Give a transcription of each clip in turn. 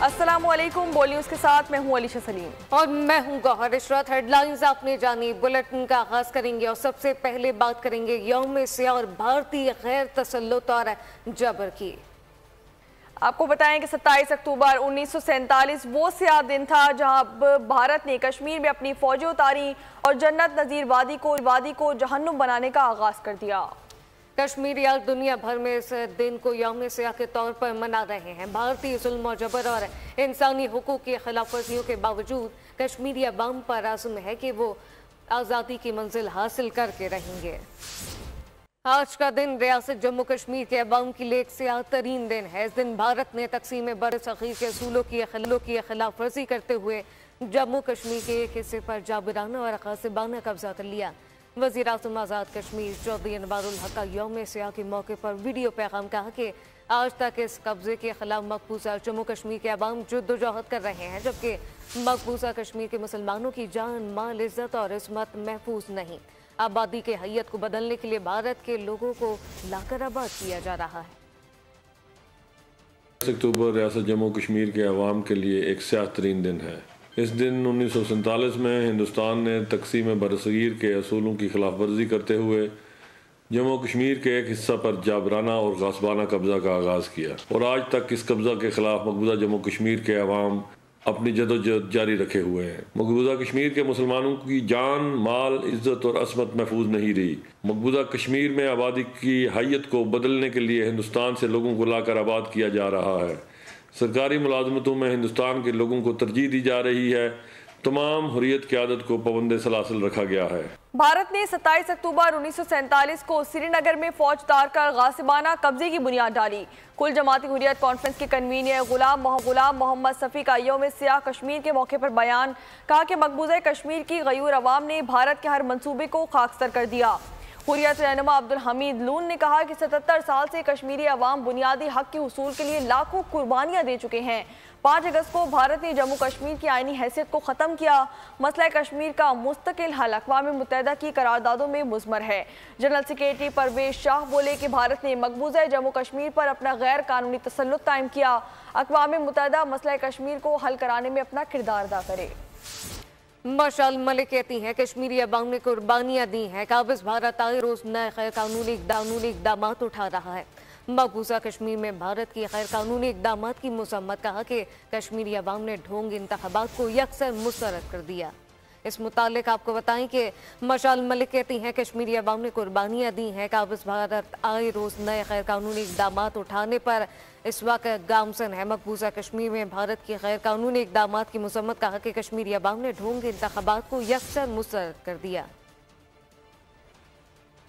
अस्सलामुअलैकुम। बोल न्यूज़ के साथ मैं हूं अलीशा सलीम और मैं हूं गौहर इशरत। हेडलाइंस आपने जानी, बुलेटिन का आगाज करेंगे और सबसे पहले बात करेंगे यौम सियाह और भारतीय गैर तसल्लुत और जबर की। आपको बताएं कि 27 अक्टूबर 1947 वो सियाह दिन था जहां भारत ने कश्मीर में अपनी फौजें उतारी और जन्नत नज़ीर वादी को जहन्नुम बनाने का आगाज कर दिया। कश्मीरी आज दुनिया भर में इस दिन को यौम सियाह के तौर पर मना रहे हैं। भारतीय जुल्म और जबर और इंसानी हुकूक की खिलाफ वर्जियों के बावजूद कश्मीरी अवाम पर आज़म है कि वो आज़ादी की मंजिल हासिल करके रहेंगे। आज का दिन रियासत जम्मू कश्मीर के अवाम के लिए एक सियाह तरीन दिन है। इस दिन भारत ने तकसीम बर-ए-सग़ीर के असूलों की खिलाफ वर्जी करते हुए जम्मू कश्मीर के एक हिस्से पर जाबिराना और ग़ासिबाना कब्जा कर लिया। वज़ीर आज़म आज़ाद कश्मीर चौधरी अनवारुल हक यौम सियाह के मौके पर वीडियो पैगाम कहा कि आज तक इस कब्जे के खिलाफ मकबूजा जम्मू कश्मीर के अवाम जद्दोजहद कर रहे हैं, जबकि मकबूजा कश्मीर के मुसलमानों की जान, माल, इज्जत और इस्मत महफूज नहीं। आबादी के हैयत को बदलने के लिए भारत के लोगों को लाकर आबाद किया जा रहा है। अक्टूबर रियासत जम्मू कश्मीर के अवाम के लिए एक स्याह तरीन दिन है। इस दिन 1947 में हिंदुस्तान ने तकसीम बर-ए-सग़ीर के असूलों की खिलाफ वर्जी करते हुए जम्मू कश्मीर के एक हिस्सा पर जाबराना और ग़ासिबाना कब्ज़ा का आगाज़ किया और आज तक इस कब्ज़ा के खिलाफ मकबूजा जम्मू कश्मीर के अवाम अपनी जदोजहद जारी रखे हुए हैं। मकबूजा कश्मीर के मुसलमानों की जान, माल, इज्जत और असमत महफूज नहीं रही। मकबूजा कश्मीर में आबादी की हैयत को बदलने के लिए हिंदुस्तान से लोगों को लाकर आबाद किया जा रहा है। सरकारी मुलाजमतों में हिंदुस्तान के लोगों को तरजीह दी जा रही है। तमाम हुर्रियत की आदत को पाबंद सलासिल रखा गया है। भारत ने 27 अक्टूबर 1947 को श्रीनगर में फौज उतारकर ग़ासिबाना कब्जे की बुनियाद डाली। कुल जमाती हुर्रियत कॉन्फ्रेंस के कन्वीनर गुलाम मोहम्मद सफ़ी का यौम सियाह कश्मीर के मौके पर बयान, कहा कि मकबूजा कश्मीर की गयूर अवाम ने भारत के हर मंसूबे को खाकसर कर दिया। हुर्रियत रहनुमा अब्दुल हमीद लून ने कहा कि 77 साल से कश्मीरी अवाम बुनियादी हक के हुसूल के लिए लाखों कुर्बानियां दे चुके हैं। 5 अगस्त को भारत ने जम्मू कश्मीर की आईनी हैसियत को ख़त्म किया। मसला कश्मीर का मुस्तकिल हल अक़वाम मुत्तहिदा की करारदादों में मुज़मर है। जनरल सेक्रेटरी परवेज शाह बोले कि भारत ने मकबूजा जम्मू कश्मीर पर अपना गैर कानूनी तसल्लुत कायम किया। अक़वाम मुत्तहिदा मसला कश्मीर को हल कराने में अपना किरदार अदा करे। मशाल मलिक कहती हैं कश्मीरी अवाम ने कुर्बानियाँ दी हैं, काबिज़ भारत आए रोज़ नए गैर कानूनी इक़दाम उठा रहा है। मकबूजा कश्मीर में भारत की गैर कानूनी इक़दाम की मज़म्मत, कहा कि कश्मीरी अवाम ने ढोंग इंतख़ाबात को यकसर मुस्तरद कर दिया। इस मुतालिक आपको बताएं कि मशाल मलिक कहती हैं कश्मीरी अवाम ने कुर्बानियाँ दी हैं, काबिज़ भारत आए रोज़ नए गैर कानूनी इक़दाम उठाने पर इस वक्त गामसन है। मकबूजा कश्मीर में भारत की गैर कानूनी इक़दाम की मज़म्मत, कहा कि कश्मीरी अवाम ने ढोंग इंतख़ाबात को यकसर मुस्तरद कर दिया।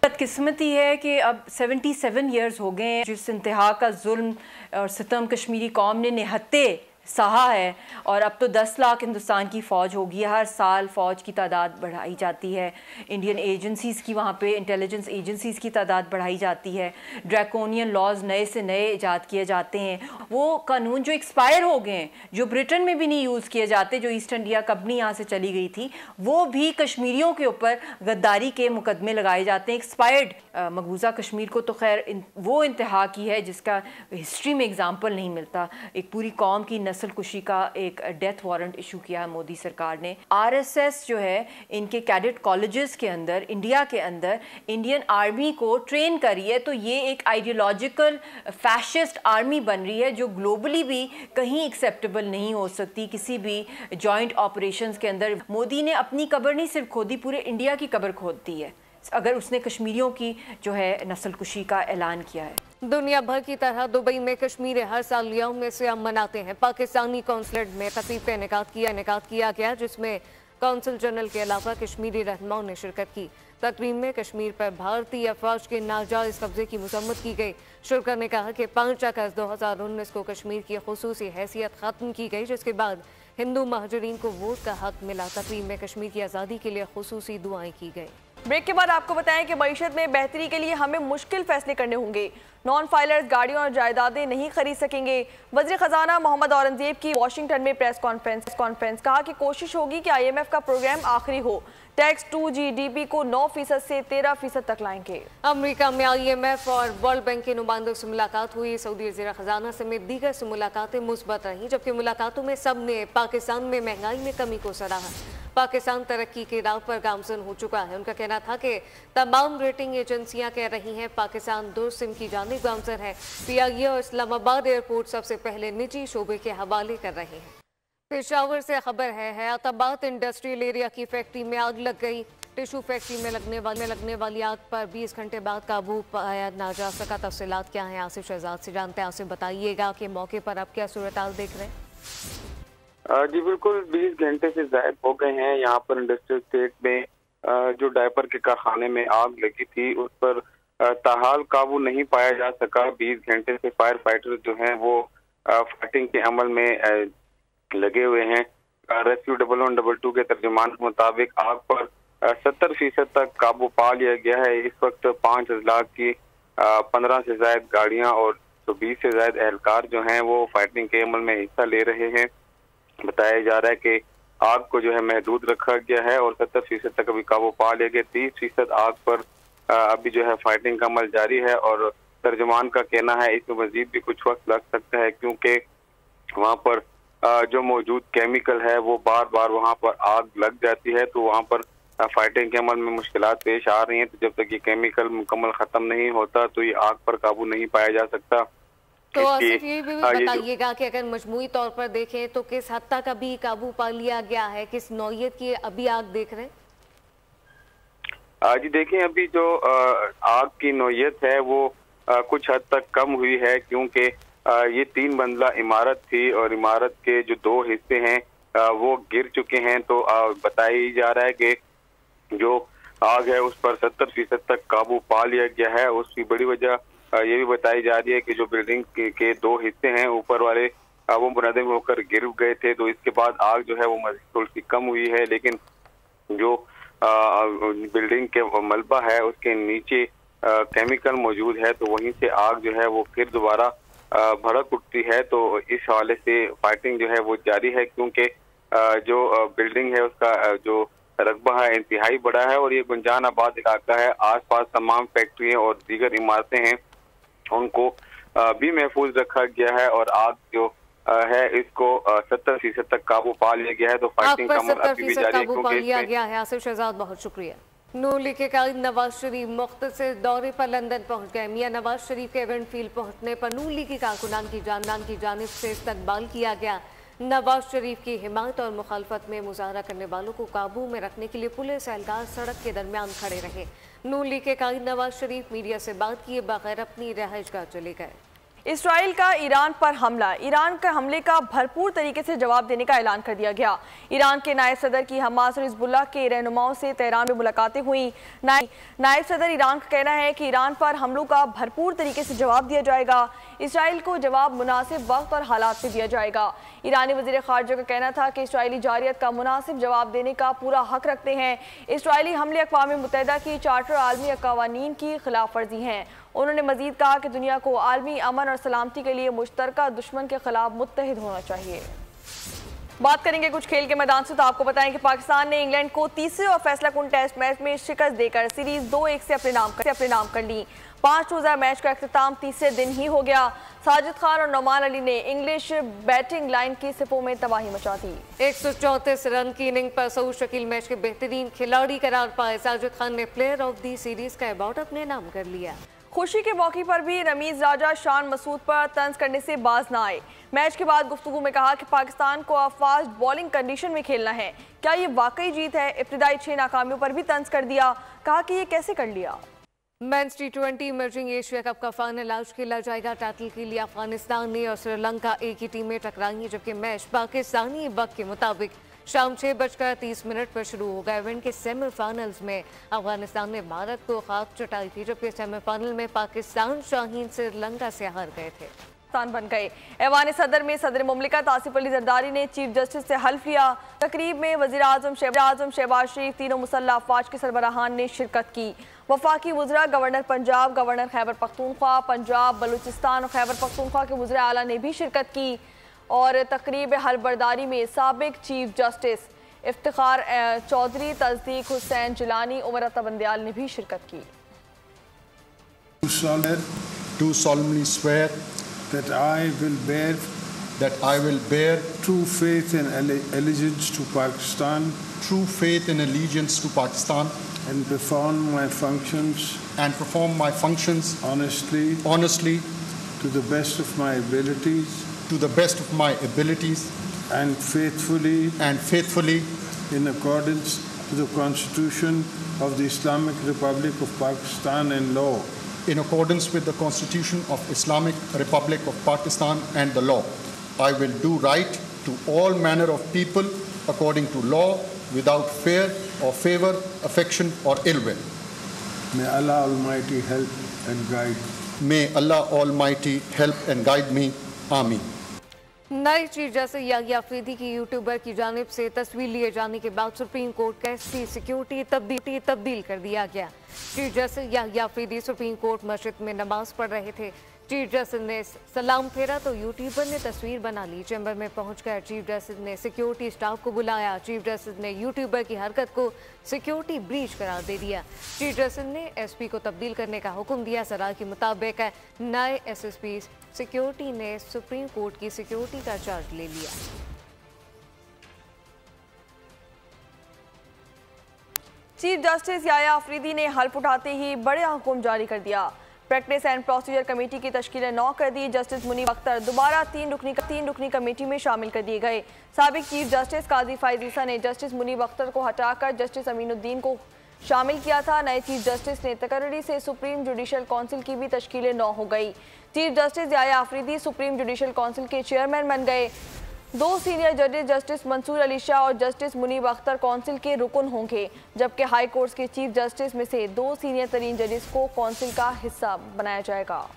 बदकिस्मती है कि अब 77 ईयर्स हो गए हैं जिस इंतहा का जुल्म और सितम कश्मीरी कौम ने निहत्ते सहा है, और अब तो 10 लाख हिंदुस्तान की फ़ौज होगी। हर साल फ़ौज की तादाद बढ़ाई जाती है। इंडियन एजेंसीज़ की वहाँ पे इंटेलिजेंस एजेंसीज़ की तादाद बढ़ाई जाती है। ड्रैकोनियन लॉज नए से नए ईजाद किए जाते हैं। वो कानून जो एक्सपायर हो गए हैं, जो ब्रिटेन में भी नहीं यूज़ किए जाते, जो ईस्ट इंडिया कंपनी यहाँ से चली गई थी, वो भी कश्मीरियों के ऊपर गद्दारी के मुकदमे लगाए जाते हैं, एक्सपायर्ड। मकबूजा कश्मीर को तो खैर वो इंतहा की है जिसका हिस्ट्री में एग्ज़ाम्पल नहीं मिलता। एक पूरी कौम की नस्ल कुशी का एक डेथ वारंट इशू किया है मोदी सरकार ने। आरएसएस जो है इनके कैडेट कॉलेजेस के अंदर, इंडिया के अंदर इंडियन आर्मी को ट्रेन कर रही है, तो ये एक आइडियोलॉजिकल फैशिस्ट आर्मी बन रही है जो ग्लोबली भी कहीं एक्सेप्टेबल नहीं हो सकती किसी भी जॉइंट ऑपरेशंस के अंदर। मोदी ने अपनी कब्र नहीं सिर्फ खोदी, पूरे इंडिया की कब्र खोद दी है अगर उसने कश्मीरियों की जो है नस्ल कुशी का ऐलान किया है। दुनिया भर की तरह दुबई में कश्मीर हर साल यौम सियाह मनाते हैं। पाकिस्तानी कौंसलेट में तकरीब का इनेकाद किया गया जिसमें कौंसल जनरल के अलावा कश्मीरी रहनुमाओं ने शिरकत की। तकरीब में कश्मीर पर भारतीय अफवाज के नाजायज़ कब्जे की मज़म्मत की गई। शुरका ने कहा कि 5 अगस्त 2019 को कश्मीर की खुसूसी हैसियत ख़त्म की गई, जिसके बाद हिंदू महाजरीन को वोट का हक मिला। तकरीब में कश्मीर की आज़ादी के लिए खुसूसी दुआएं की गई। ब्रेक के बाद आपको बताएं कि मईशत में बेहतरी के लिए हमें मुश्किल फैसले करने होंगे। नॉन फाइलर्स गाड़ियों और जायदादें नहीं खरीद सकेंगे। वज़ीर खजाना मोहम्मद औरंगजेब की वाशिंगटन में प्रेस कॉन्फ्रेंस कहा कि कोशिश होगी कि IMF का प्रोग्राम आखिरी हो। टैक्स 2 GDP को 9% से 13% तक लाएंगे। अमेरिका में IMF और वर्ल्ड बैंक के नुमाइंदों से मुलाकात हुई। सऊदी वज़ीर खजाना समेत दीगर से मुलाकातें मुस्बत रहीं, जबकि मुलाकातों में सब ने पाकिस्तान में महंगाई में कमी को सराहा। पाकिस्तान तरक्की के राह पर गामजन हो चुका है। उनका कहना था कि तमाम रेटिंग एजेंसियां कह रही हैं पाकिस्तान दुरुस्त की जानिब गामजन है। PIA और इस्लामाबाद एयरपोर्ट सबसे पहले निजी शोबे के हवाले कर रहे हैं। पेशावर से खबर है, हयाताबाद इंडस्ट्रियल एरिया की फैक्ट्री में आग लग गई। टिशू फैक्ट्री में लगने वाली आग पर 20 घंटे बाद काबू पाया ना जा सका। तफसीलात क्या हैं आसिफ शहजाद से जानते हैं। आसिफ बताइएगा कि मौके पर अब क्या सूरत हाल देख रहे हैं? जी बिल्कुल, 20 घंटे से ज्यादा हो गए हैं। यहाँ पर इंडस्ट्रियल स्टेट में जो डायपर के कारखाने में आग लगी थी उस पर ताहाल काबू नहीं पाया जा सका। 20 घंटे से फायर फाइटर जो हैं वो फाइटिंग के अमल में लगे हुए हैं। रेस्क्यू 112 के तर्जुमान के मुताबिक आग पर 70% तक काबू पा लिया गया है। इस वक्त 5 अजला की 15 से ज्यादा गाड़ियां और 20 से ज्यादा एहलकार जो हैं वो फाइटिंग के अमल में हिस्सा ले रहे हैं। बताया जा रहा है कि आग को जो है महदूद रखा गया है और 70% तक अभी काबू पा लिया गया। 30% आग पर अभी जो है फाइटिंग का अमल जारी है और तर्जुमान का कहना है इसमें मजीद भी कुछ वक्त लग सकता है, क्योंकि वहाँ पर जो मौजूद केमिकल है वो बार बार वहाँ पर आग लग जाती है, तो वहाँ पर फाइटिंग के अमल में मुश्किलात पेश आ रही हैं। तो जब तक ये केमिकल मुकम्मल खत्म नहीं होता तो ये आग पर काबू नहीं पाया जा सकता। तो आसिफ ये भी बताइएगा कि अगर मजमूई तौर पर देखें तो किस हद तक अभी काबू पा लिया गया है, किस नौयत की अभी आग देख रहे हैं? जी देखें, अभी जो आग की नौयत है वो कुछ हद तक कम हुई है, क्योंकि ये 3 मंजिला इमारत थी और इमारत के जो 2 हिस्से हैं वो गिर चुके हैं। तो बताया जा रहा है कि जो आग है उस पर 70% तक काबू पा लिया गया है। उसकी बड़ी वजह ये भी बताई जा रही है कि जो बिल्डिंग के 2 हिस्से हैं ऊपर वाले वो मुनहदम होकर गिर गए थे, तो इसके बाद आग जो है वो थोड़ी सी कम हुई है। लेकिन जो बिल्डिंग के मलबा है उसके नीचे केमिकल मौजूद है, तो वहीं से आग जो है वो फिर दोबारा भड़क उठती है। तो इस हवाले से फाइटिंग जो है वो जारी है, क्योंकि जो बिल्डिंग है उसका जो रकबा है इंतहाई बड़ा है और ये गुंजान आबाद इलाका है। आसपास तमाम फैक्ट्रियां और दीगर इमारतें हैं, उनको भी महफूज रखा गया है और आग जो है इसको 70% तक काबू पा लिया गया है। तो फाइटिंग का अमल अभी भी जारी है, क्योंकि आसिफ शहजाद बहुत शुक्रिया। नून लीग के कायद नवाज शरीफ मुख्तसर दौरे पर लंदन पहुंच गए। मियां नवाज शरीफ के इवेंट फील्ड पहुंचने पर नून लीग की कारकुनान की जानिब से इस्तकबाल किया गया। नवाज शरीफ की हिमायत और मुखालफत में मुजाहरा करने वालों को काबू में रखने के लिए पुलिस एहलकार सड़क के दरमियान खड़े रहे। नून लीग के कायद नवाज शरीफ मीडिया से बात किए बगैर अपनी रहायशगाह चले गए। इसराइल का ईरान पर हमला। ईरान के हमले का भरपूर तरीके से जवाब देने का ऐलान कर दिया गया। ईरान के नायब सदर की हमास और हिजबुल्लाह के रहनुमाओं से तेहरान में मुलाकातें हुई। नायब सदर ईरान का कहना है कि ईरान पर हमलों का भरपूर तरीके से जवाब दिया जाएगा। इसराइल को जवाब मुनासिब वक्त और हालात पे दिया जाएगा। ईरानी वज़ीर ख़ारजा का कहना था कि इसराइली जारियत का मुनासिब जवाब देने का पूरा हक रखते हैं। इसराइली हमले अक़वाम मुत्तहिदा की चार्टर आलमी क़वानीन की खिलाफ वर्जी हैं। उन्होंने मजीद कहा कि दुनिया को आलमी अमन और सलामती के लिए मुश्तरका दुश्मन के खिलाफ मुत्तहिद होना चाहिए। बात करेंगे कुछ खेल के मैदान से, तो आपको बताएं कि पाकिस्तान ने इंग्लैंड को तीसरे और फैसला कुन टेस्ट मैच में शिकस्त देकर सीरीज 2-1 से अपने नाम कर ली। 5 रोज़ा मैच का अख्तिताम तीसरे दिन ही हो गया। साजिद खान और नौमान अली ने इंग्लिश बैटिंग लाइन की सिफों में तबाही मचा दी। 134 रन की इनिंग पर सऊद शकील मैच के बेहतरीन खिलाड़ी करार पाए। साजिद खान ने प्लेयर ऑफ द सीरीज का अवार्ड अपने नाम कर लिया। खुशी के मौके पर भी रमीज राजा शान मसूद पर तंज करने से बाज ना आए। मैच के बाद गुफ्तगू में कहा कि पाकिस्तान को अब फास्ट बॉलिंग कंडीशन में खेलना है। क्या ये वाकई जीत है? इब्तिदाई 6 नाकामियों पर भी तंज कर दिया। कहा कि ये कैसे कर लिया। Men's T20 emerging Asia cup का फाइनल आज खेला जाएगा। टाइटल के लिए अफगानिस्तान ने और श्रीलंका एक ही टीम में टकराएंगी, जबकि मैच पाकिस्तानी वक्त के मुताबिक शाम 6:30 पर शुरू होगा। इवेंट के सेमीफाइनल्स में अफगानिस्तान ने भारत को खाक चटाई थी, जबकि सेमीफाइनल में पाकिस्तान शाहीन श्रीलंका से हार गए थे। पाकिस्तान बन गए। ऐवान सदर में सदर मुमलिकत आसिफ अली जरदारी ने चीफ जस्टिस से हल्फ लिया। तकरीब में वज़ीर आज़म शहबाज शरीफ, तीनों मुसल्लह अफवाज के सरबराहान ने शिरकत की। वफाकी वज़रा, गवर्नर पंजाब, गवर्नर खैबर पख्तूनख्वा, पंजाब, बलूचिस्तान और खैबर पख्तूनख्वा के वज़रा आला ने भी शिरकत की। और तकरीब हलबरदारी में साबिक चीफ जस्टिस इफ्तिखार चौधरी, तस्दीक हुसैन जिलानी, उमर अता बंदयाल ने भी शिरकत की। Do solemnly swear that I will bear true faith and allegiance to Pakistan, and perform my functions honestly to the best of my abilities, and faithfully in accordance to the Constitution of the Islamic Republic of Pakistan and law. in accordance with the Constitution of Islamic Republic of Pakistan and the law. I will do right to all manner of people according to law, without fear or favor, affection or ill will. May Allah Almighty help and guide. May Allah Almighty help and guide me. Ameen. नए chief justice Yahya Afridi की YouTuber की जानिब से तस्वीर लिए जाने के बाद सुप्रीम कोर्ट का सिक्योरिटी तब्दील कर दिया गया। Chief justice Yahya Afridi supreme court मस्जिद में नमाज पढ़ रहे थे। चीफ जस्टिस ने सलाम फेरा तो यूट्यूबर ने तस्वीर बना ली। चैम्बर में पहुंचकर चीफ जस्टिस ने सिक्योरिटी स्टाफ को बुलाया। चीफ जस्टिस ने यूट्यूबर की हरकत को सिक्योरिटी ब्रीच करार दे दिया। चीफ जस्टिस ने एसपी को तब्दील करने का हुक्म दिया। सराय के मुताबिक नए एसएसपी सिक्योरिटी ने सुप्रीम कोर्ट की सिक्योरिटी का चार्ज ले लिया। चीफ जस्टिस याहिया अफरीदी ने हल्फ उठाते ही बड़े हुक्म जारी कर दिया। प्रैक्टिस एंड प्रोसीजर कमेटी की तश्कील 9 कर दी। जस्टिस मुनीब अख्तर दोबारा तीन रुकनी कमेटी में शामिल कर दिए गए। साबिक चीफ जस्टिस काजी फायज ईसा ने जस्टिस मुनीब अख्तर को हटाकर जस्टिस अमीनुद्दीन को शामिल किया था। नए चीफ जस्टिस ने तकर्री से सुप्रीम जुडिशल काउंसिल की भी तश्कील 9 हो गई। Chief justice Yahya Afridi supreme judicial council के चेयरमैन बन गए। 2 सीनियर जजेस जस्टिस मंसूर अली शाह और जस्टिस मुनीब अख्तर काउंसिल के रुकन होंगे, जबकि हाई कोर्ट के चीफ जस्टिस में से 2 सीनियर तरीन जजेस को काउंसिल का हिस्सा बनाया जाएगा।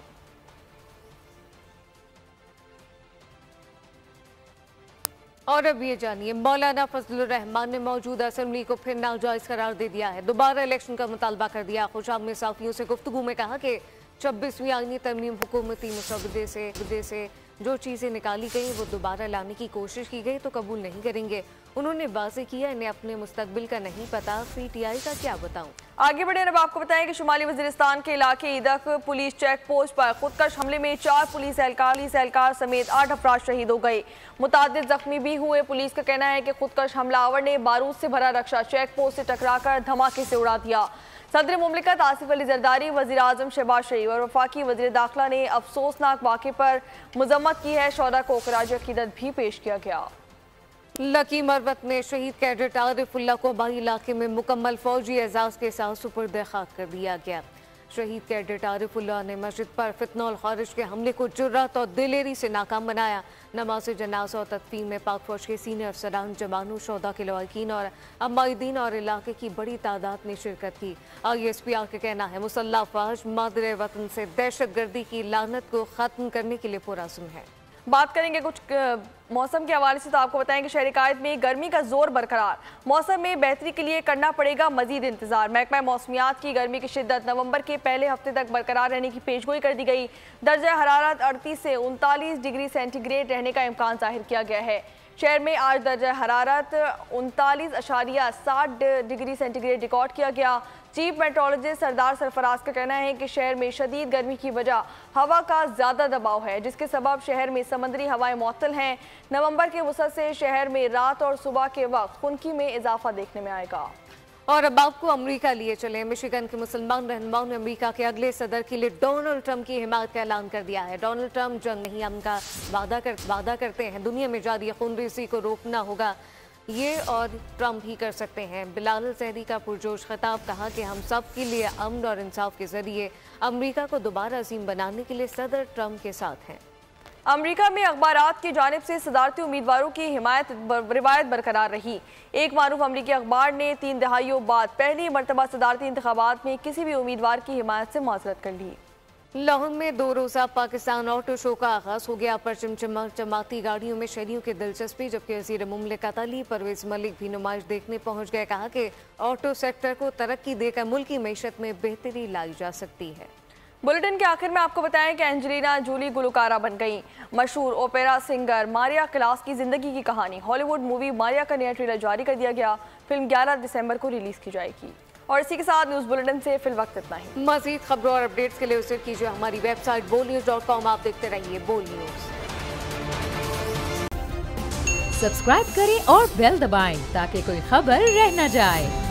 और अब ये जानिए, मौलाना फजलुर रहमान ने मौजूदा असेंबली को फिर नाजायज करार दे दिया है। दोबारा इलेक्शन का मुतालबा कर दिया। खुशाब में साफियों से गुफ्तगू में कहा कि 26वीं आईनी तरमीम हुकूमती मुसवदे से जो चीज़ें निकाली गई वो दोबारा लाने की कोशिश की गई तो कबूल नहीं करेंगे। उन्होंने वाज़े किया इन्हें अपने मुस्तकबिल का नहीं पता, पीटीआई का क्या बताऊं। आगे बढ़े अब आपको बताएं कि शुमाली वजीरिस्तान के इलाके ईदक पुलिस चेक पोस्ट पर खुदकश हमले में 4 पुलिस एहलकार समेत 8 अफराद शहीद हो गए। मुतादिद जख्मी भी हुए। पुलिस का कहना है कि खुदकश हमलावर ने बारूद से भरा रक्षा चेक पोस्ट से टकराकर धमाके से उड़ा दिया। सदर मुमलिकत आसिफ अली जरदारी, वज़ीर आज़म शहबाज शरीफ और वफाकी वज़ीर दाखिला ने अफसोसनाक वाक़े पर मज़म्मत की है। शोहदा को खराज अक़ीदत भी पेश किया गया। लकी मरवत ने शहीद कैडेट आरिफुल्ला को बाही इलाके में मुकम्मल फौजी एजाज के साथ सुपुर्द खाक कर दिया गया। शहीद कैडेट आरिफुल्ला ने मस्जिद पर फितनौल खारिज के हमले को जुर्रत और दिलेरी से नाकाम बनाया। नमाज जनाजा और तदफीन में पाक फौज के सीनियर अफसरान, जवानों, शोहदा के लवाकिन और अमायदीन और इलाके की बड़ी तादाद ने शिरकत की। ISPR का कहना है मुसल्लह अफवाज मादरे वतन से दहशत गर्दी की लानत को ख़त्म करने के लिए पुरअज़्म है। बात करेंगे कुछ मौसम के हवाले से, तो आपको बताएं कि शहर कायद में गर्मी का जोर बरकरार। मौसम में बेहतरी के लिए करना पड़ेगा मजीद इंतजार। महकमा मौसमियात की गर्मी की शिद्दत नवंबर के पहले हफ्ते तक बरकरार रहने की पेशगोई कर दी गई। दर्जा हरारत 38 से 39 डिग्री सेंटीग्रेड रहने का इम्कान जाहिर किया गया है। शहर में आज दर्जा हरारत 39.7 डिग्री सेंटीग्रेड रिकॉर्ड किया गया। चीफ मेट्रोलॉजिस्ट सरदार सरफराज का कहना है कि शहर में शदीद गर्मी की वजह हवा का ज़्यादा दबाव है, जिसके सबब शहर में समंदरी हवाएं मुअत्तल हैं। नवंबर के वसत से शहर में रात और सुबह के वक्त खुनकी में इजाफा देखने में आएगा। और अब आपको अमेरिका लिए चले। मिशिगन के मुसलमान रहनुमाओं ने अमेरिका के अगले सदर के लिए डोनाल्ड ट्रंप की हिमायत का ऐलान कर दिया है। डोनाल्ड ट्रंप जंग नहीं अमन का वादा करते हैं। दुनिया में जारी खूनरेज़ी को रोकना होगा, ये और ट्रंप ही कर सकते हैं। बिलाल ज़हरी का पुरजोश खिताब, कहा कि हम सब के लिए अमन और इंसाफ के जरिए अमेरिका को दोबारा अजीम बनाने के लिए सदर ट्रंप के साथ हैं। अमेरिका में अखबारात की जानिब से सदारती उम्मीदवारों की रिवायत बरकरार रही। एक मारूफ अमरीकी अखबार ने 3 दहाइयों बाद पहली मरतबा सदारती इंतखाबात में किसी भी उम्मीदवार की हिमायत से माजरत कर ली। लाहौर में 2 रोज़ा पाकिस्तान ऑटो शो का आगाज हो गया। परचम चमकती गाड़ियों में शहरियों की दिलचस्पी, जबकि वज़ीर मुमलिकत अली परवेज़ मलिक भी नुमाइश देखने पहुंच गए। कहा कि ऑटो सेक्टर को तरक्की देकर मुल्क की मईशत में बेहतरी लाई जा सकती है। बुलेटिन के आखिर में आपको बताएं कि एंजेलिना जूली गुलकारा बन गई। मशहूर ओपेरा सिंगर मारिया क्लास की जिंदगी की कहानी हॉलीवुड मूवी मारिया का नया ट्रेलर जारी कर दिया गया। फिल्म 11 दिसंबर को रिलीज की जाएगी। और इसी के साथ न्यूज़ बुलेटिन से फिल वक्त इतना ही। मज़ीद खबरों और अपडेट्स के लिए विजिट कीजिए हमारी वेबसाइट bolnews.com। आप देखते रहिए बोल न्यूज़। सब्सक्राइब करें और बेल दबाएं ताकि कोई खबर रह न जाए।